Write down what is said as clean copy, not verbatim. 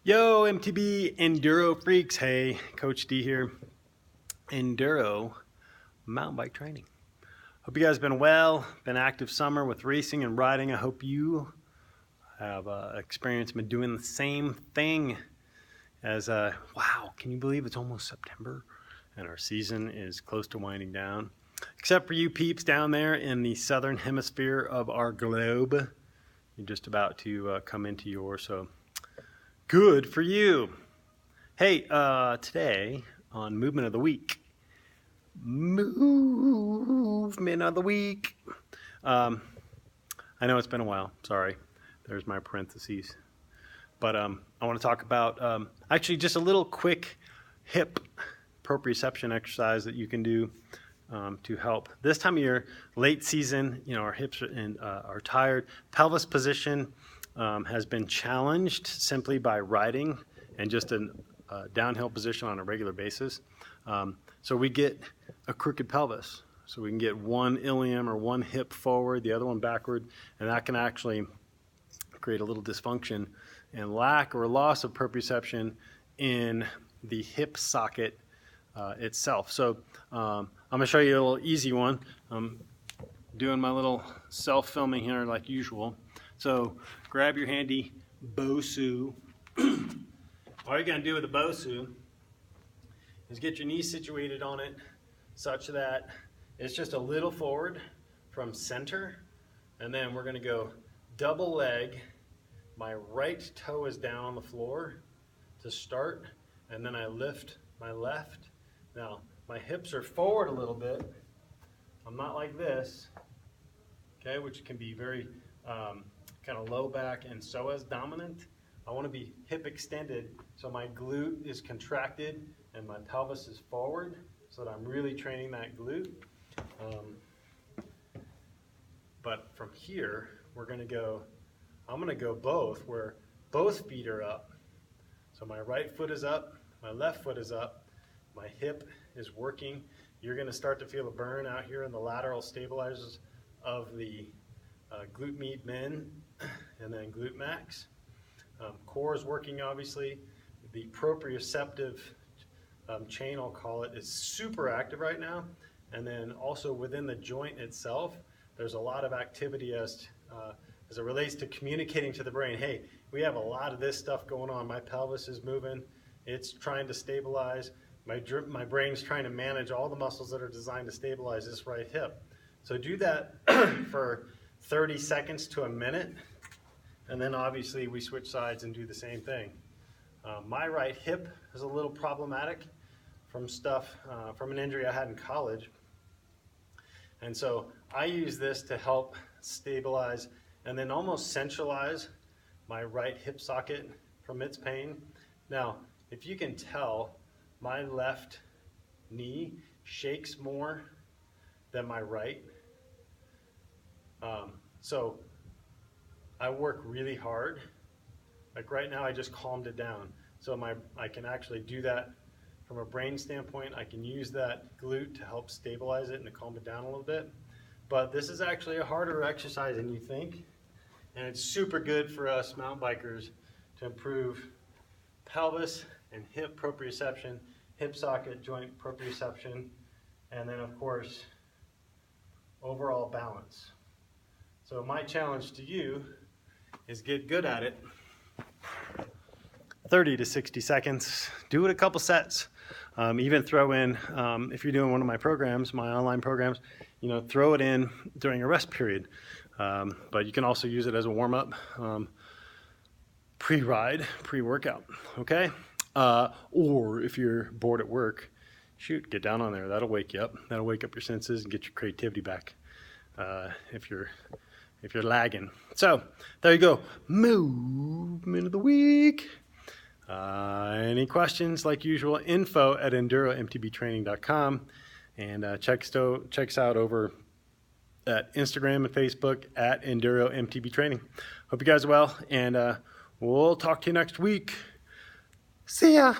Yo, MTB Enduro freaks. Hey, Coach D here. Enduro mountain bike training. Hope you guys have been well, been active summer with racing and riding. I hope you have experienced been doing the same thing as, wow, can you believe it's almost September and our season is close to winding down? Except for you peeps down there in the southern hemisphere of our globe. You're just about to come into yours, so good for you. Hey, today on Movement of the Week. Movement of the Week. I know it's been a while. Sorry. There's my parentheses. But I want to talk about actually just a little quick hip proprioception exercise that you can do to help. This time of year, late season, our hips are tired. Pelvis position has been challenged simply by riding and just a downhill position on a regular basis. So we get a crooked pelvis. So we can get one ilium or one hip forward, the other one backward, and that can actually create a little dysfunction and lack or loss of proprioception in the hip socket itself. So I'm going to show you a little easy one. I'm doing my little self-filming here like usual. So grab your handy BOSU. All you're going to do with the BOSU is get your knees situated on it such that it's just a little forward from center, and then we're going to go double leg. My right toe is down on the floor to start, and then I lift my left. Now my hips are forward a little bit. I'm not like this, okay, which can be very kind of low back and psoas dominant. I want to be hip extended so my glute is contracted and my pelvis is forward so that I'm really training that glute. But from here, I'm going to go both, where both feet are up. So my right foot is up, my left foot is up, my hip is working. You're going to start to feel a burn out here in the lateral stabilizers of the glute med min and then glute max. Core is working, obviously. The proprioceptive chain, I'll call it, is super active right now. And then also within the joint itself, there's a lot of activity as it relates to communicating to the brain. Hey, we have a lot of this stuff going on. My pelvis is moving. It's trying to stabilize. My brain's trying to manage all the muscles that are designed to stabilize this right hip. So do that for 30 seconds to a minute. And then obviously we switch sides and do the same thing. My right hip is a little problematic from an injury I had in college. And so I use this to help stabilize and then almost centralize my right hip socket from its pain. Now, if you can tell, my left knee shakes more than my right. So I work really hard. Like right now, I just calmed it down. So I can actually do that from a brain standpoint. I can use that glute to help stabilize it and to calm it down a little bit. But this is actually a harder exercise than you think. And it's super good for us mountain bikers to improve pelvis and hip proprioception, hip socket joint proprioception, and then of course, overall balance. So my challenge to you is get good at it. 30 to 60 seconds. Do it a couple sets. Even throw in, if you're doing one of my programs, my online programs, throw it in during a rest period. But you can also use it as a warm-up, pre-ride, pre-workout, okay? Or if you're bored at work, shoot, get down on there. That'll wake you up. That'll wake up your senses and get your creativity back if you're lagging. So there you go. Movement of the week. Any questions, like usual, info@enduromtbtraining.com, and check us out over at Instagram and Facebook at EnduroMTBTraining. Hope you guys are well, and we'll talk to you next week. See ya.